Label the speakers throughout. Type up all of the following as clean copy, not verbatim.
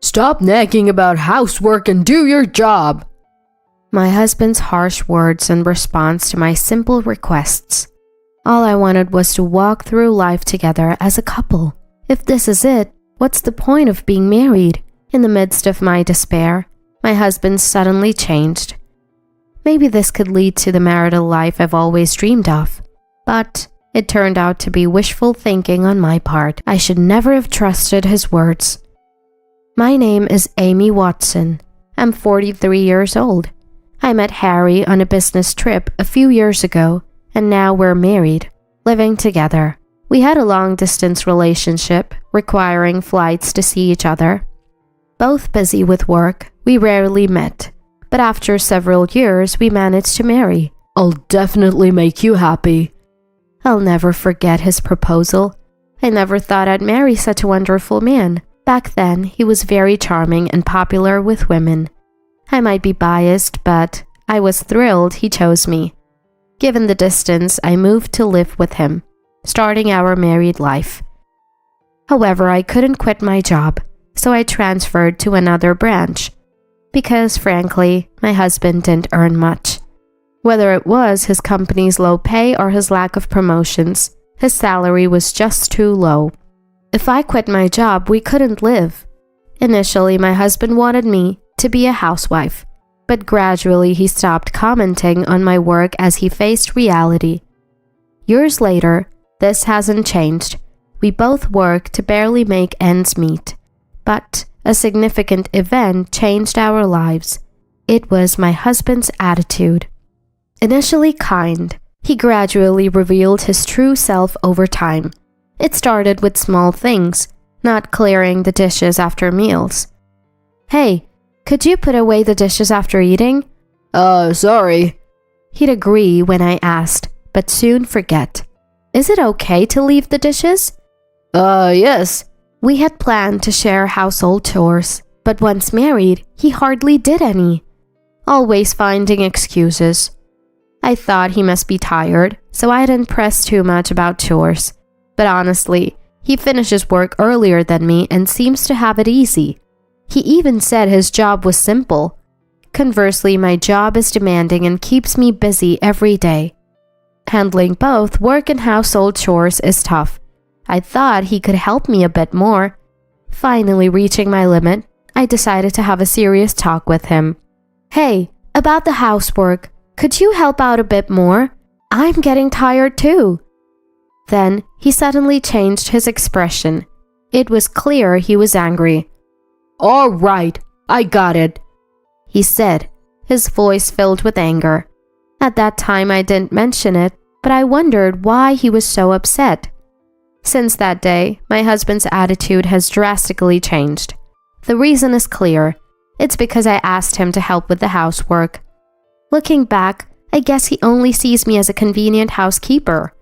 Speaker 1: Stop nagging about housework and do your job.
Speaker 2: My husband's harsh words in response to my simple requests. All I wanted was to walk through life together as a couple. If this is it, what's the point of being married? In the midst of my despair, my husband suddenly changed. Maybe this could lead to the marital life I've always dreamed of. But it turned out to be wishful thinking on my part. I should never have trusted his words. My name is Amy Watson. I'm 43 years old. I met Harry on a business trip a few years ago, and now we're married, living together. We had a long-distance relationship, requiring flights to see each other. Both busy with work, we rarely met, but after several years, we managed to marry.
Speaker 1: I'll definitely make you happy.
Speaker 2: I'll never forget his proposal. I never thought I'd marry such a wonderful man. Back then, he was very charming and popular with women. I might be biased, but I was thrilled he chose me. Given the distance, I moved to live with him, starting our married life. However, I couldn't quit my job, so I transferred to another branch. Because, frankly, my husband didn't earn much. Whether it was his company's low pay or his lack of promotions, his salary was just too low. If I quit my job, we couldn't live. Initially, my husband wanted me to be a housewife, but gradually he stopped commenting on my work as he faced reality. Years later, this hasn't changed. We both work to barely make ends meet. But a significant event changed our lives. It was my husband's attitude. Initially kind, he gradually revealed his true self over time. It started with small things, not clearing the dishes after meals. Hey, could you put away the dishes after eating?
Speaker 1: Sorry.
Speaker 2: He'd agree when I asked, but soon forget. Is it okay to leave the dishes?
Speaker 1: Yes.
Speaker 2: We had planned to share household chores, but once married, he hardly did any. Always finding excuses. I thought he must be tired, so I didn't press too much about chores. But honestly, he finishes work earlier than me and seems to have it easy. He even said his job was simple. Conversely, my job is demanding and keeps me busy every day. Handling both work and household chores is tough. I thought he could help me a bit more. Finally reaching my limit, I decided to have a serious talk with him. Hey, about the housework, could you help out a bit more? I'm getting tired too. Then he suddenly changed his expression. It was clear he was angry.
Speaker 1: All right, I got it,
Speaker 2: he said, his voice filled with anger. At that time I didn't mention it, but I wondered why he was so upset. Since that day, my husband's attitude has drastically changed. The reason is clear. It's because I asked him to help with the housework. Looking back, I guess he only sees me as a convenient housekeeper.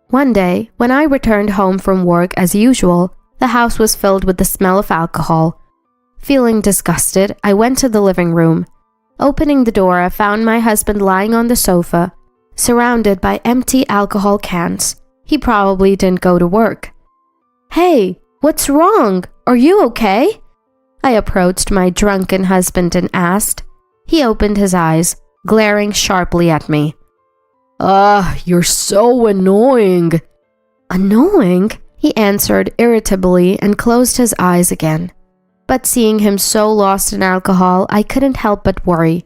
Speaker 2: One day, when I returned home from work as usual, the house was filled with the smell of alcohol. Feeling disgusted, I went to the living room. Opening the door, I found my husband lying on the sofa, surrounded by empty alcohol cans. He probably didn't go to work. Hey, what's wrong? Are you okay? I approached my drunken husband and asked. He opened his eyes, glaring sharply at me.
Speaker 1: You're so annoying.
Speaker 2: Annoying? He answered irritably and closed his eyes again. But seeing him so lost in alcohol, I couldn't help but worry.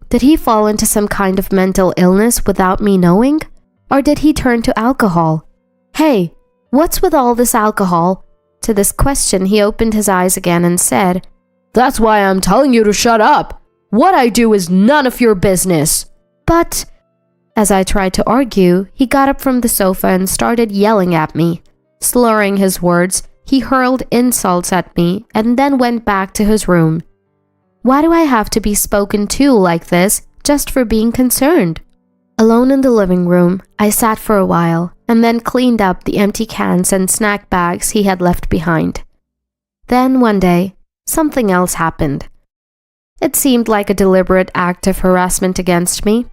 Speaker 2: Did he fall into some kind of mental illness without me knowing? Or did he turn to alcohol? Hey, what's with all this alcohol? To this question, he opened his eyes again and said,
Speaker 1: That's why I'm telling you to shut up. What I do is none of your business.
Speaker 2: But, as I tried to argue, he got up from the sofa and started yelling at me. Slurring his words, he hurled insults at me and then went back to his room. Why do I have to be spoken to like this just for being concerned? Alone in the living room, I sat for a while and then cleaned up the empty cans and snack bags he had left behind. Then one day, something else happened. It seemed like a deliberate act of harassment against me.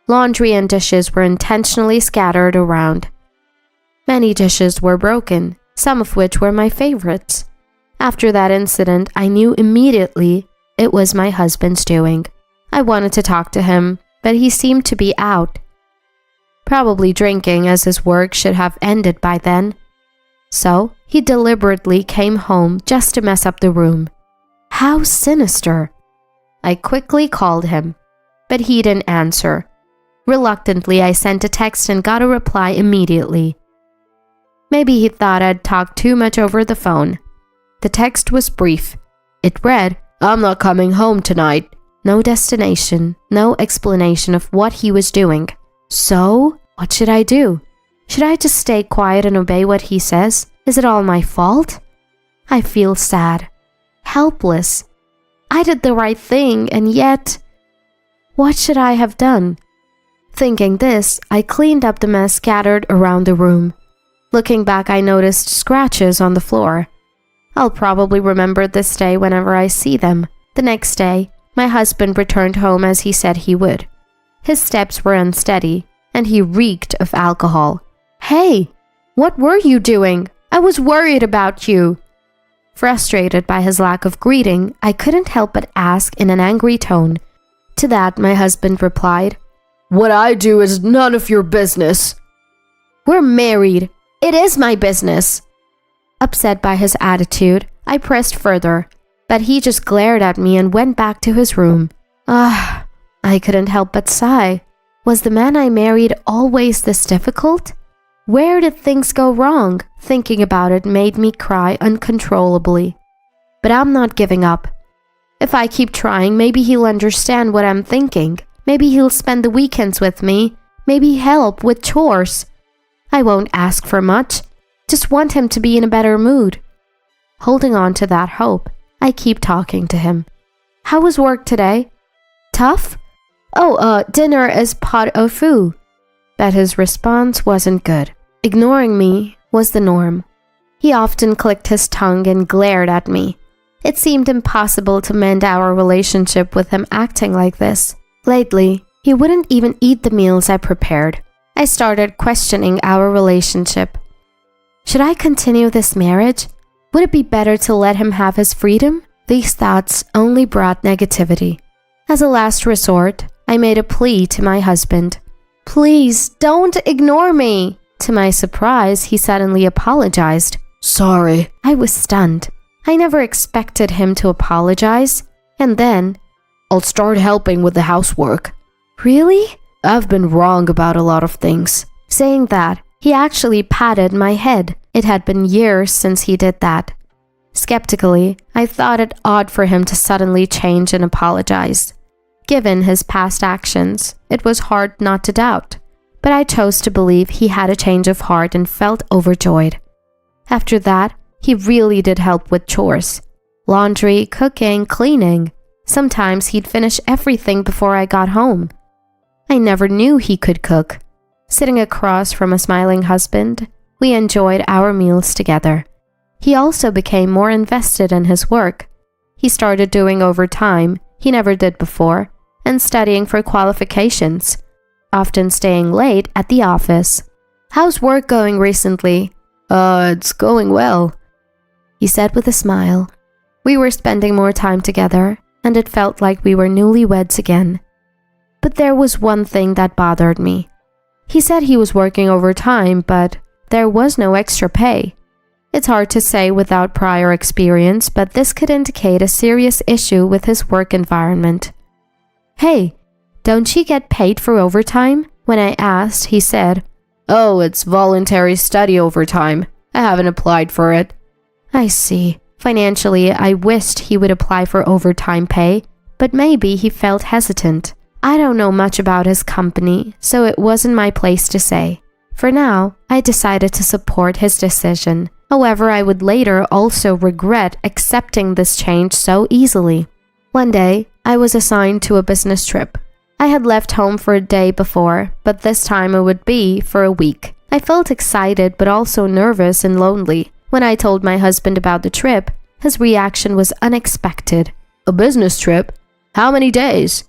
Speaker 2: Laundry and dishes were intentionally scattered around. Many dishes were broken, some of which were my favorites. After that incident, I knew immediately it was my husband's doing. I wanted to talk to him, but he seemed to be out. Probably drinking, as his work should have ended by then. So, he deliberately came home just to mess up the room. How sinister. I quickly called him, but he didn't answer. Reluctantly, I sent a text and got a reply immediately. Maybe he thought I'd talked too much over the phone. The text was brief. It read, "I'm not coming home tonight." No destination, no explanation of what he was doing. So, what should I do? Should I just stay quiet and obey what he says? Is it all my fault? I feel sad, helpless. I did the right thing, and yet, what should I have done? Thinking this, I cleaned up the mess scattered around the room. Looking back, I noticed scratches on the floor. I'll probably remember this day whenever I see them. The next day, my husband returned home as he said he would. His steps were unsteady, and he reeked of alcohol. "Hey, what were you doing? I was worried about you." Frustrated by his lack of greeting, I couldn't help but ask in an angry tone. To that, my husband replied,
Speaker 1: "What I do is none of your business."
Speaker 2: "We're married. It is my business." Upset by his attitude, I pressed further, but he just glared at me and went back to his room. I couldn't help but sigh. Was the man I married always this difficult? Where did things go wrong? Thinking about it made me cry uncontrollably. But I'm not giving up. If I keep trying, maybe he'll understand what I'm thinking. Maybe he'll spend the weekends with me. Maybe help with chores. I won't ask for much. Just want him to be in a better mood. Holding on to that hope, I keep talking to him. "How was work today? Tough? Dinner is pot au feu." But his response wasn't good. Ignoring me was the norm. He often clicked his tongue and glared at me. It seemed impossible to mend our relationship with him acting like this. Lately, he wouldn't even eat the meals I prepared. I started questioning our relationship. Should I continue this marriage? Would it be better to let him have his freedom? These thoughts only brought negativity. As a last resort, I made a plea to my husband. "Please, don't ignore me." To my surprise, he suddenly apologized.
Speaker 1: "Sorry."
Speaker 2: I was stunned. I never expected him to apologize. And then,
Speaker 1: "I'll start helping with the housework."
Speaker 2: "Really?"
Speaker 1: "I've been wrong about a lot of things."
Speaker 2: Saying that, he actually patted my head. It had been years since he did that. Skeptically, I thought it odd for him to suddenly change and apologize. Given his past actions, it was hard not to doubt. But I chose to believe he had a change of heart and felt overjoyed. After that, he really did help with chores. Laundry, cooking, cleaning. Sometimes he'd finish everything before I got home. I never knew he could cook. Sitting across from a smiling husband, we enjoyed our meals together. He also became more invested in his work. He started doing overtime he never did before and studying for qualifications, often staying late at the office. "How's work going recently?"
Speaker 1: It's going well,"
Speaker 2: he said with a smile. We were spending more time together, and it felt like we were newlyweds again. But there was one thing that bothered me. He said he was working overtime, but there was no extra pay. It's hard to say without prior experience, but this could indicate a serious issue with his work environment. "Hey, don't you get paid for overtime?" When I asked, he said,
Speaker 1: "Oh, it's voluntary study overtime. I haven't applied for it."
Speaker 2: "I see." Financially, I wished he would apply for overtime pay, but maybe he felt hesitant. I don't know much about his company, so it wasn't my place to say. For now, I decided to support his decision. However, I would later also regret accepting this change so easily. One day, I was assigned to a business trip. I had left home for a day before, but this time it would be for a week. I felt excited but also nervous and lonely. When I told my husband about the trip, his reaction was unexpected.
Speaker 1: "A business trip? How many days?"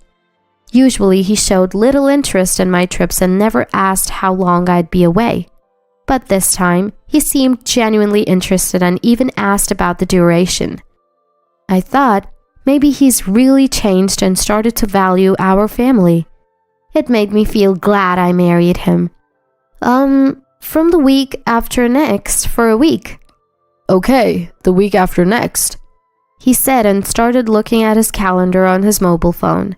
Speaker 2: Usually he showed little interest in my trips and never asked how long I'd be away. But this time, he seemed genuinely interested and even asked about the duration. I thought maybe he's really changed and started to value our family. It made me feel glad I married him. From the week after next for a week.
Speaker 1: Okay, the week after next,
Speaker 2: he said and started looking at his calendar on his mobile phone.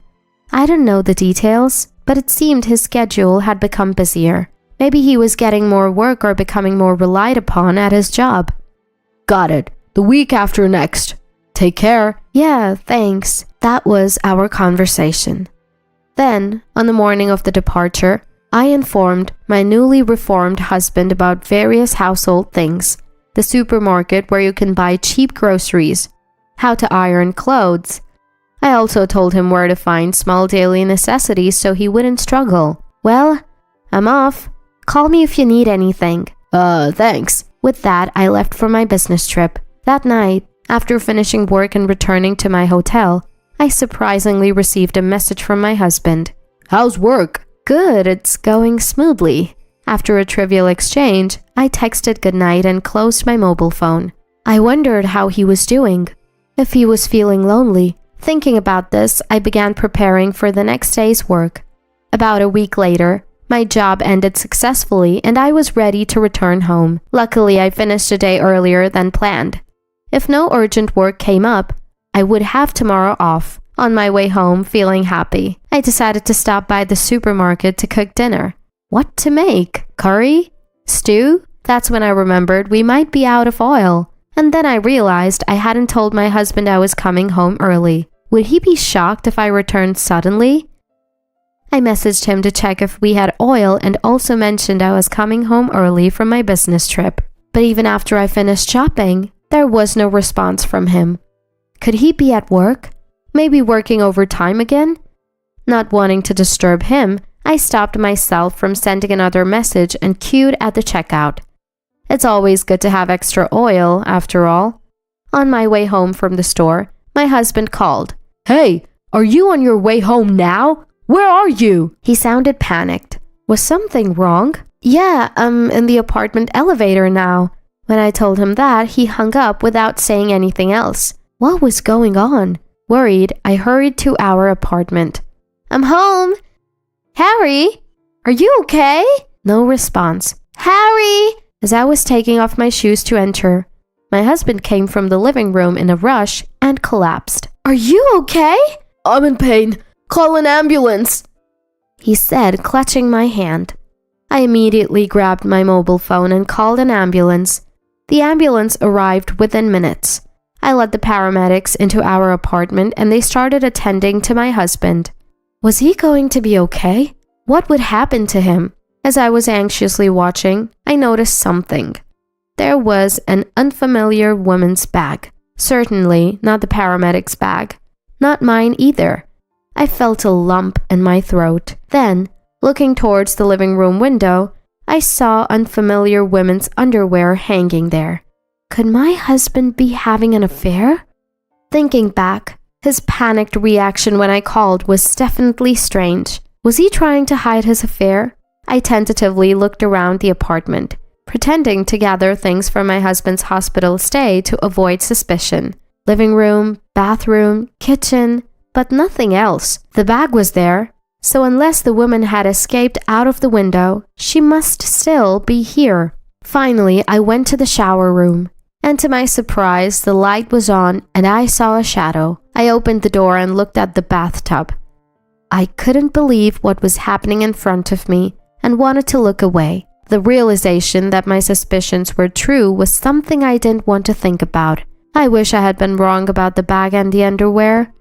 Speaker 2: I don't know the details, but it seemed his schedule had become busier. Maybe he was getting more work or becoming more relied upon at his job.
Speaker 1: Got it. The week after next. Take care.
Speaker 2: Yeah, thanks. That was our conversation. Then, on the morning of the departure, I informed my newly reformed husband about various household things, the supermarket where you can buy cheap groceries, how to iron clothes. I also told him where to find small daily necessities so he wouldn't struggle. Well, I'm off. Call me if you need anything.
Speaker 1: Thanks.
Speaker 2: With that, I left for my business trip. That night, after finishing work and returning to my hotel, I surprisingly received a message from my husband.
Speaker 1: How's work?
Speaker 2: Good, it's going smoothly. After a trivial exchange, I texted goodnight and closed my mobile phone. I wondered how he was doing, if he was feeling lonely. Thinking about this, I began preparing for the next day's work. About a week later, my job ended successfully and I was ready to return home. Luckily, I finished a day earlier than planned. If no urgent work came up, I would have tomorrow off. On my way home, feeling happy, I decided to stop by the supermarket to cook dinner. What to make? Curry? Stew? That's when I remembered we might be out of oil. And then I realized I hadn't told my husband I was coming home early. Would he be shocked if I returned suddenly? I messaged him to check if we had oil and also mentioned I was coming home early from my business trip. But even after I finished shopping, there was no response from him. Could he be at work? Maybe working overtime again? Not wanting to disturb him, I stopped myself from sending another message and queued at the checkout. It's always good to have extra oil, after all. On my way home from the store, my husband called.
Speaker 1: Hey, are you on your way home now? Where are you?
Speaker 2: He sounded panicked. Was something wrong? Yeah, I'm in the apartment elevator now. When I told him that, he hung up without saying anything else. What was going on? Worried, I hurried to our apartment. I'm home. Harry, are you okay? No response. Harry! As I was taking off my shoes to enter, my husband came from the living room in a rush and collapsed. Are you okay?
Speaker 1: I'm in pain. Call an ambulance,
Speaker 2: he said, clutching my hand. I immediately grabbed my mobile phone and called an ambulance. The ambulance arrived within minutes. I led the paramedics into our apartment and they started attending to my husband. Was he going to be okay? What would happen to him? As I was anxiously watching, I noticed something. There was an unfamiliar woman's bag. Certainly not the paramedic's bag. Not mine either. I felt a lump in my throat. Then, looking towards the living room window, I saw unfamiliar women's underwear hanging there. Could my husband be having an affair? Thinking back, his panicked reaction when I called was definitely strange. Was he trying to hide his affair? I tentatively looked around the apartment, pretending to gather things from my husband's hospital stay to avoid suspicion. Living room, bathroom, kitchen, but nothing else. The bag was there, so unless the woman had escaped out of the window, she must still be here. Finally, I went to the shower room, and to my surprise, the light was on and I saw a shadow. I opened the door and looked at the bathtub. I couldn't believe what was happening in front of me and wanted to look away. The realization that my suspicions were true was something I didn't want to think about. I wish I had been wrong about the bag and the underwear.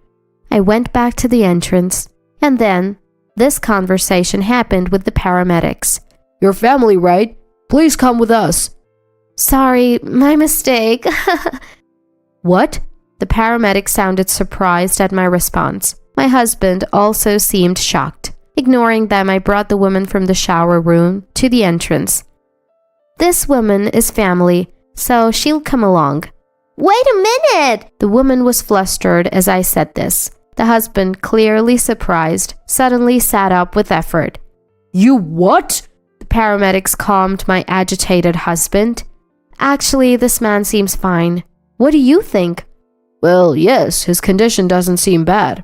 Speaker 2: I went back to the entrance, and then this conversation happened with the paramedics.
Speaker 1: Your family, right? Please come with us.
Speaker 2: Sorry, my mistake.
Speaker 1: What?
Speaker 2: The paramedic sounded surprised at my response. My husband also seemed shocked. Ignoring them, I brought the woman from the shower room to the entrance. This woman is family, so she'll come along. Wait a minute! The woman was flustered as I said this. The husband, clearly surprised, suddenly sat up with effort.
Speaker 1: You what?
Speaker 2: The paramedics calmed my agitated husband. Actually, this man seems fine. What do you think?
Speaker 1: Well, yes, his condition doesn't seem bad.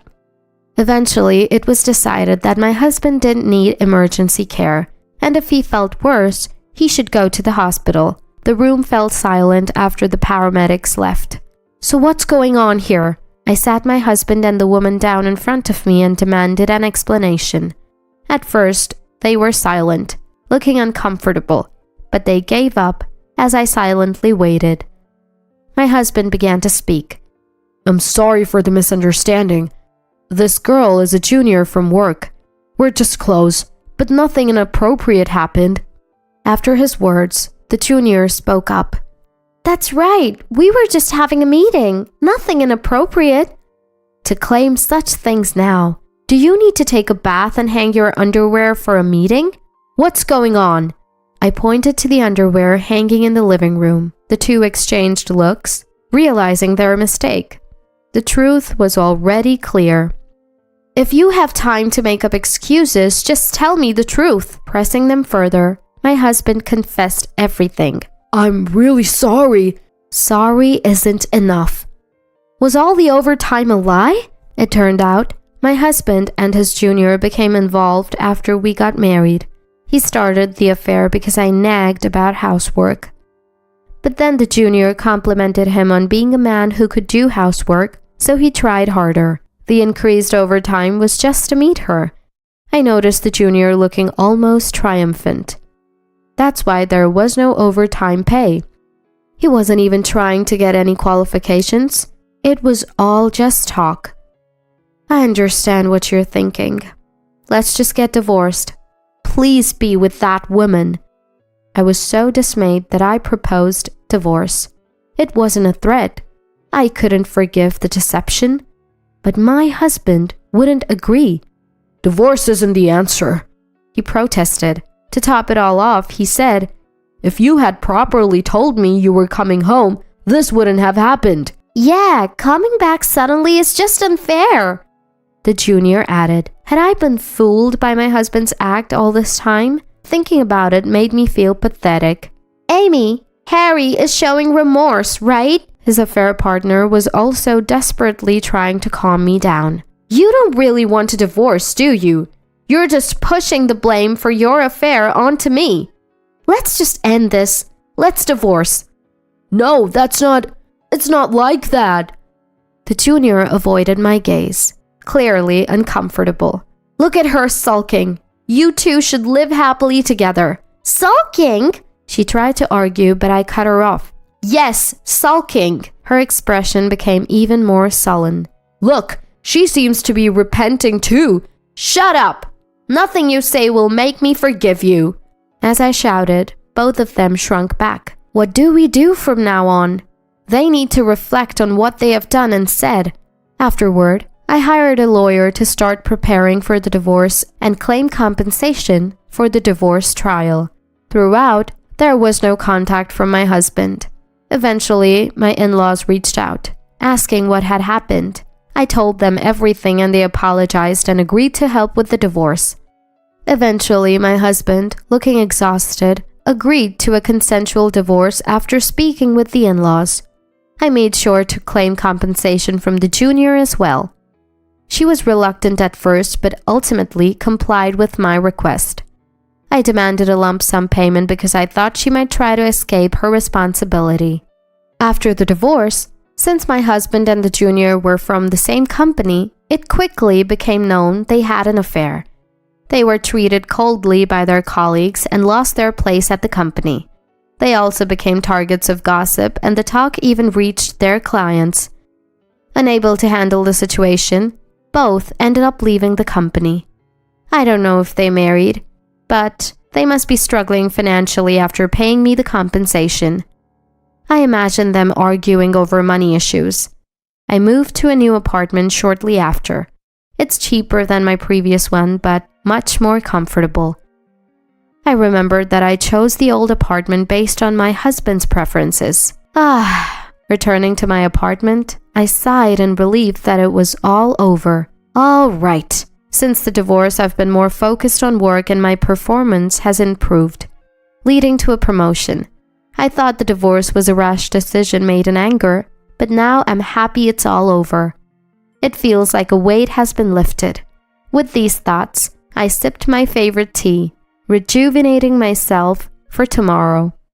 Speaker 2: Eventually, it was decided that my husband didn't need emergency care, and if he felt worse, he should go to the hospital. The room fell silent after the paramedics left. So what's going on here? I sat my husband and the woman down in front of me and demanded an explanation. At first, they were silent, looking uncomfortable, but they gave up as I silently waited. My husband began to speak.
Speaker 1: I'm sorry for the misunderstanding. This girl is a junior from work. We're just close, but nothing inappropriate happened.
Speaker 2: After his words, the junior spoke up. That's right, we were just having a meeting. Nothing inappropriate. To claim such things now, do you need to take a bath and hang your underwear for a meeting? What's going on? I pointed to the underwear hanging in the living room. The two exchanged looks, realizing their mistake. The truth was already clear. If you have time to make up excuses, just tell me the truth. Pressing them further, my husband confessed everything.
Speaker 1: I'm really sorry.
Speaker 2: Sorry isn't enough. Was all the overtime a lie? It turned out, my husband and his junior became involved after we got married. He started the affair because I nagged about housework. But then the junior complimented him on being a man who could do housework, so he tried harder. The increased overtime was just to meet her. I noticed the junior looking almost triumphant. That's why there was no overtime pay. He wasn't even trying to get any qualifications. It was all just talk. I understand what you're thinking. Let's just get divorced. Please be with that woman. I was so dismayed that I proposed divorce. It wasn't a threat. I couldn't forgive the deception. But my husband wouldn't agree.
Speaker 1: Divorce isn't the answer,
Speaker 2: he protested. To top it all off, he said,
Speaker 1: if you had properly told me you were coming home, this wouldn't have happened.
Speaker 2: Yeah, coming back suddenly is just unfair, the junior added. Had I been fooled by my husband's act all this time? Thinking about it made me feel pathetic. Amy, Harry is showing remorse, right? His affair partner was also desperately trying to calm me down. You don't really want a divorce, do you? You're just pushing the blame for your affair onto me. Let's just end this. Let's divorce.
Speaker 1: No, it's not like that.
Speaker 2: The junior avoided my gaze, clearly uncomfortable. Look at her sulking. You two should live happily together. Sulking? She tried to argue, but I cut her off. Yes, sulking. Her expression became even more sullen.
Speaker 1: Look, she seems to be repenting too.
Speaker 2: Shut up! Nothing you say will make me forgive you. As I shouted, both of them shrunk back. What do we do from now on? They need to reflect on what they have done and said. Afterward, I hired a lawyer to start preparing for the divorce and claim compensation for the divorce trial. Throughout, there was no contact from my husband. Eventually, my in-laws reached out, asking what had happened. I told them everything and they apologized and agreed to help with the divorce. Eventually, my husband, looking exhausted, agreed to a consensual divorce after speaking with the in-laws. I made sure to claim compensation from the junior as well. She was reluctant at first, but ultimately complied with my request. I demanded a lump sum payment because I thought she might try to escape her responsibility. After the divorce, since my husband and the junior were from the same company, it quickly became known they had an affair. They were treated coldly by their colleagues and lost their place at the company. They also became targets of gossip, and the talk even reached their clients. Unable to handle the situation, both ended up leaving the company. I don't know if they married, but they must be struggling financially after paying me the compensation. I imagine them arguing over money issues. I moved to a new apartment shortly after. It's cheaper than my previous one, but much more comfortable. I remembered that I chose the old apartment based on my husband's preferences. Returning to my apartment, I sighed in relief that it was all over. All right, Since the divorce, I've been more focused on work and my performance has improved, leading to a promotion. I thought the divorce was a rash decision made in anger, but now I'm happy it's all over. It feels like a weight has been lifted. With these thoughts, I sipped my favorite tea, rejuvenating myself for tomorrow.